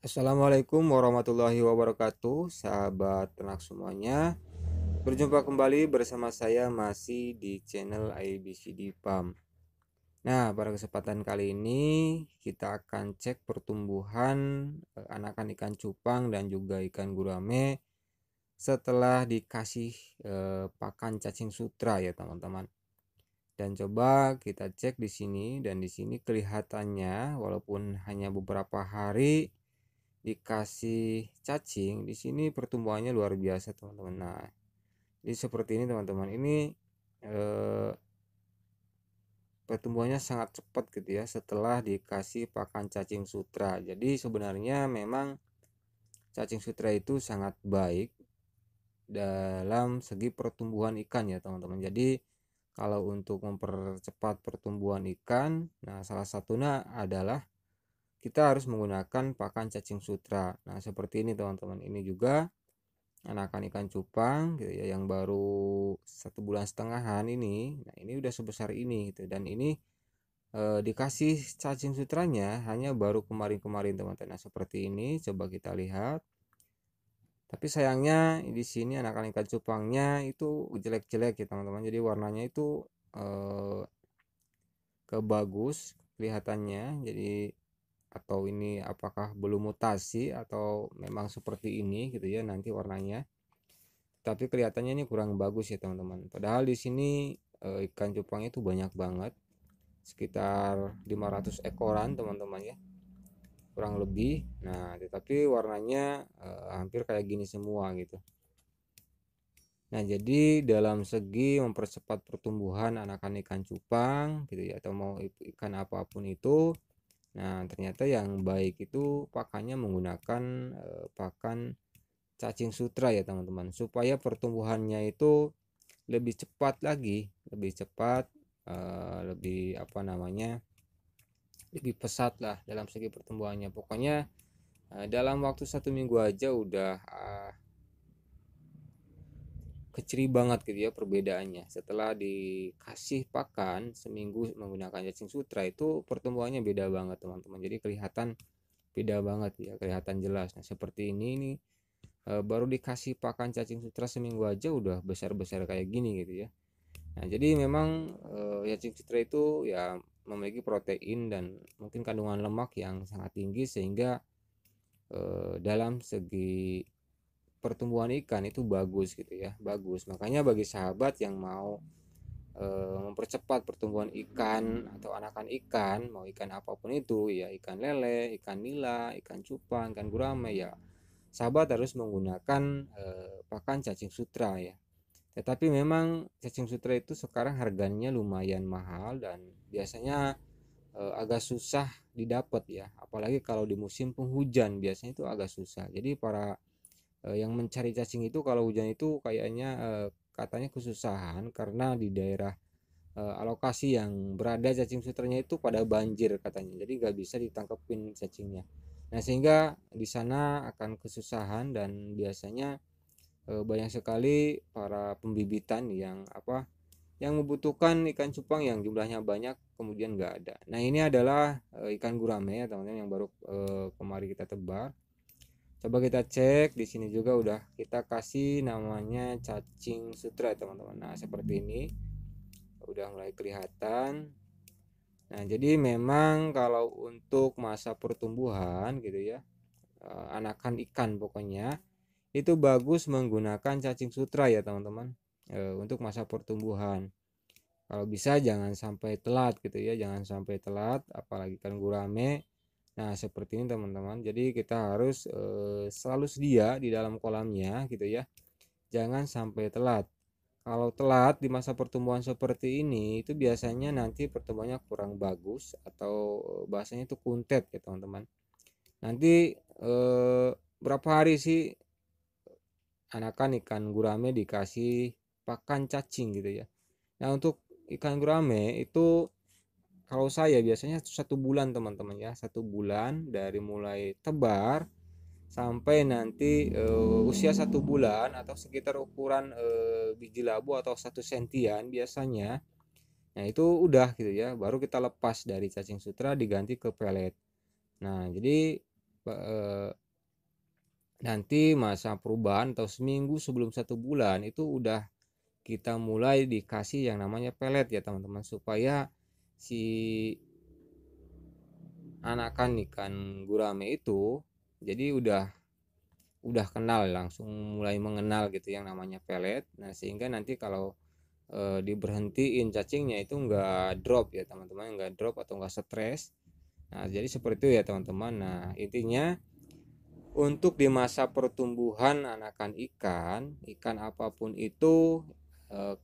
Assalamualaikum warahmatullahi wabarakatuh, sahabat ternak semuanya. Berjumpa kembali bersama saya masih di channel IBCD Farm. Nah, pada kesempatan kali ini kita akan cek pertumbuhan anakan ikan cupang dan juga ikan gurame setelah dikasih pakan cacing sutra ya teman-teman. Dan coba kita cek di sini, dan di sini kelihatannya walaupun hanya beberapa hari dikasih cacing, di sini pertumbuhannya luar biasa teman-teman. Nah, jadi seperti ini teman-teman, ini eh, pertumbuhannya sangat cepat gitu ya setelah dikasih pakan cacing sutra. Jadi sebenarnya memang cacing sutra itu sangat baik dalam segi pertumbuhan ikan ya teman-teman. Jadi kalau untuk mempercepat pertumbuhan ikan, nah salah satunya adalah kita harus menggunakan pakan cacing sutra. Nah seperti ini teman-teman, ini juga anakan ikan cupang gitu ya, yang baru 1,5 bulan ini. Nah ini udah sebesar ini gitu, dan ini dikasih cacing sutranya hanya baru kemarin-kemarin teman-teman. Nah seperti ini, coba kita lihat. Tapi sayangnya di sini anakan ikan cupangnya itu jelek-jelek ya teman-teman, jadi warnanya itu eh, kebagus kelihatannya. Jadi atau ini apakah belum mutasi atau memang seperti ini gitu ya nanti warnanya. Tapi kelihatannya ini kurang bagus ya teman-teman. Padahal di sini ikan cupangnya itu banyak banget, sekitar 500 ekoran teman-teman ya, kurang lebih. Nah tetapi warnanya hampir kayak gini semua gitu. Nah jadi dalam segi mempercepat pertumbuhan anakan ikan cupang gitu ya, atau mau ikan apapun itu, nah ternyata yang baik itu pakannya menggunakan pakan cacing sutra ya teman-teman, supaya pertumbuhannya itu lebih cepat lagi, lebih cepat, lebih apa namanya, lebih pesat lah dalam segi pertumbuhannya. Pokoknya dalam waktu 1 minggu aja udah kecil banget gitu ya perbedaannya. Setelah dikasih pakan seminggu menggunakan cacing sutra, itu pertumbuhannya beda banget teman-teman. Jadi kelihatan beda banget ya, kelihatan jelas. Nah seperti ini nih, baru dikasih pakan cacing sutra seminggu aja udah besar-besar kayak gini gitu ya. Nah, jadi memang cacing sutra itu ya memiliki protein dan mungkin kandungan lemak yang sangat tinggi, sehingga dalam segi pertumbuhan ikan itu bagus gitu ya, bagus. Makanya bagi sahabat yang mau mempercepat pertumbuhan ikan atau anakan ikan, mau ikan apapun itu ya, ikan lele, ikan nila, ikan cupang, ikan gurame ya, sahabat harus menggunakan pakan cacing sutra ya. Tetapi memang cacing sutra itu sekarang harganya lumayan mahal dan biasanya agak susah didapat ya. Apalagi kalau di musim penghujan biasanya itu agak susah. Jadi para yang mencari cacing itu kalau hujan itu kayaknya katanya kesusahan, karena di daerah alokasi yang berada cacing sutranya itu pada banjir katanya. Jadi nggak bisa ditangkepin cacingnya. Nah sehingga di sana akan kesusahan, dan biasanya banyak sekali para pembibitan yang apa, yang membutuhkan ikan cupang yang jumlahnya banyak kemudian nggak ada. Nah ini adalah ikan gurame ya teman-teman, yang baru kemarin kita tebar. Coba kita cek di sini juga udah kita kasih namanya cacing sutra ya teman-teman. Nah seperti ini udah mulai kelihatan. Nah jadi memang kalau untuk masa pertumbuhan gitu ya, anakan ikan pokoknya itu bagus menggunakan cacing sutra ya teman-teman, untuk masa pertumbuhan. Kalau bisa jangan sampai telat gitu ya, jangan sampai telat, apalagi kan gurame. Nah seperti ini teman-teman, jadi kita harus selalu sedia di dalam kolamnya gitu ya, jangan sampai telat. Kalau telat di masa pertumbuhan seperti ini itu biasanya nanti pertumbuhannya kurang bagus, atau bahasanya itu kuntet ya teman-teman. Nanti berapa hari sih anakan ikan gurame dikasih pakan cacing gitu ya. Nah untuk ikan gurame itu kalau saya biasanya 1 bulan teman-teman ya, 1 bulan dari mulai tebar sampai nanti usia 1 bulan, atau sekitar ukuran biji labu atau 1 sentian biasanya. Nah itu udah gitu ya, baru kita lepas dari cacing sutra diganti ke pelet. Nah jadi nanti masa perubahan atau seminggu sebelum 1 bulan itu udah kita mulai dikasih yang namanya pelet ya teman-teman, supaya si anakan ikan gurame itu jadi udah kenal, langsung mulai mengenal gitu yang namanya pelet. Nah sehingga nanti kalau diberhentiin cacingnya itu nggak drop ya teman-teman, nggak drop atau nggak stres. Nah jadi seperti itu ya teman-teman. Nah intinya untuk di masa pertumbuhan anakan ikan apapun itu, eh,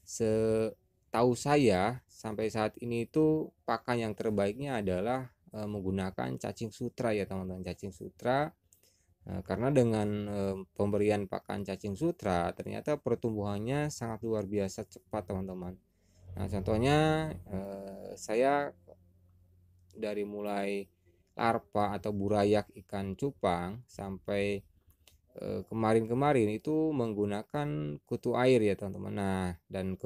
setahu saya sampai saat ini itu pakan yang terbaiknya adalah menggunakan cacing sutra ya teman-teman, cacing sutra. Karena dengan pemberian pakan cacing sutra ternyata pertumbuhannya sangat luar biasa cepat teman-teman. Nah contohnya saya dari mulai larva atau burayak ikan cupang sampai kemarin-kemarin itu menggunakan kutu air ya teman-teman. Nah dan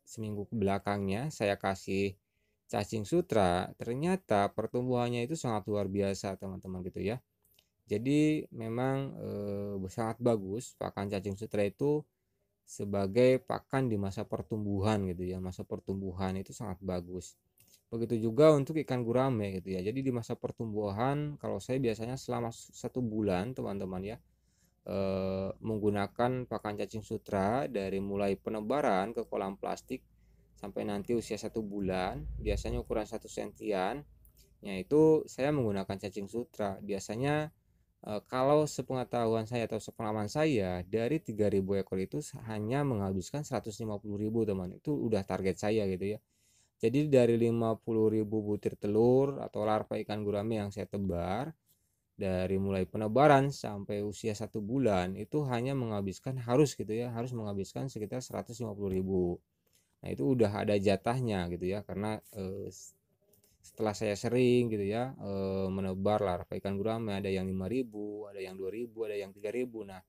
seminggu belakangnya saya kasih cacing sutra, ternyata pertumbuhannya itu sangat luar biasa teman-teman gitu ya. Jadi memang sangat bagus pakan cacing sutra itu sebagai pakan di masa pertumbuhan gitu ya. Masa pertumbuhan itu sangat bagus. Begitu juga untuk ikan gurame gitu ya. Jadi di masa pertumbuhan kalau saya biasanya selama 1 bulan teman-teman ya, menggunakan pakan cacing sutra dari mulai penebaran ke kolam plastik sampai nanti usia 1 bulan, biasanya ukuran 1 sentian. Ya itu saya menggunakan cacing sutra. Biasanya kalau sepengetahuan saya atau sepengalaman saya, dari 3.000 ekor itu hanya menghabiskan 150.000 teman. Itu udah target saya gitu ya. Jadi dari 50.000 butir telur atau larva ikan gurame yang saya tebar, dari mulai penebaran sampai usia 1 bulan itu hanya menghabiskan, harus gitu ya, harus menghabiskan sekitar 150.000. Nah itu udah ada jatahnya gitu ya, karena setelah saya sering gitu ya menebar larva ikan gurame, ada yang 5.000, ada yang 2.000, ada yang 3.000. Nah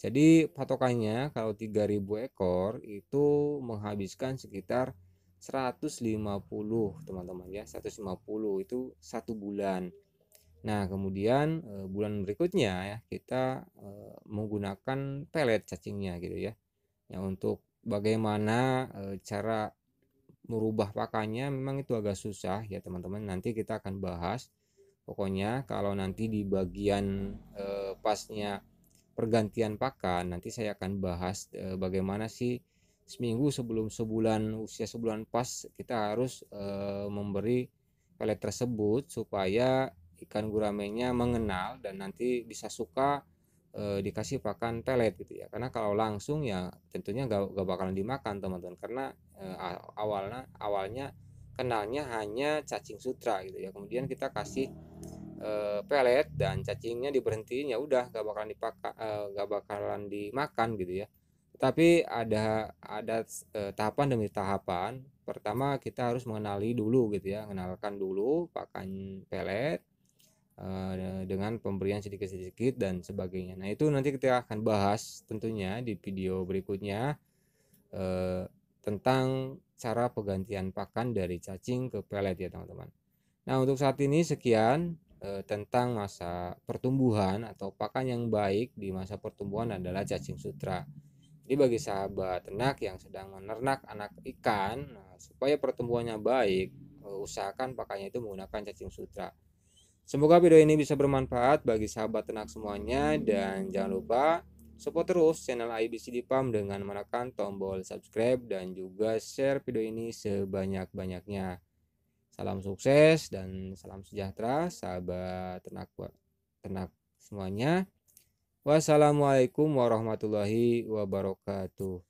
jadi patokannya kalau 3.000 ekor itu menghabiskan sekitar 150 teman-teman ya, 150 itu 1 bulan. Nah kemudian bulan berikutnya ya kita menggunakan pelet cacingnya gitu ya. Ya untuk bagaimana cara merubah pakannya memang itu agak susah ya teman-teman, nanti kita akan bahas. Pokoknya kalau nanti di bagian pasnya pergantian pakan, nanti saya akan bahas bagaimana sih seminggu sebelum usia sebulan pas kita harus memberi pelet tersebut supaya ikan guramenya mengenal dan nanti bisa suka dikasih pakan pelet gitu ya. Karena kalau langsung ya tentunya gak bakalan dimakan teman-teman, karena awalnya kenalnya hanya cacing sutra gitu ya. Kemudian kita kasih pelet dan cacingnya diberhentiin, ya udah gak bakalan dimakan gitu ya. Tapi ada tahapan demi tahapan. Pertama kita harus mengenali dulu gitu ya, mengenalkan dulu pakan pelet dengan pemberian sedikit-sedikit dan sebagainya. Nah itu nanti kita akan bahas tentunya di video berikutnya tentang cara pergantian pakan dari cacing ke pelet ya teman-teman. Nah untuk saat ini sekian tentang masa pertumbuhan atau pakan yang baik di masa pertumbuhan adalah cacing sutra. Jadi bagi sahabat ternak yang sedang menernak anak ikan, nah, supaya pertumbuhannya baik, usahakan pakannya itu menggunakan cacing sutra. Semoga video ini bisa bermanfaat bagi sahabat ternak semuanya, dan jangan lupa support terus channel IBCD Farm dengan menekan tombol subscribe dan juga share video ini sebanyak-banyaknya. Salam sukses dan salam sejahtera sahabat ternak semuanya. Wassalamualaikum warahmatullahi wabarakatuh.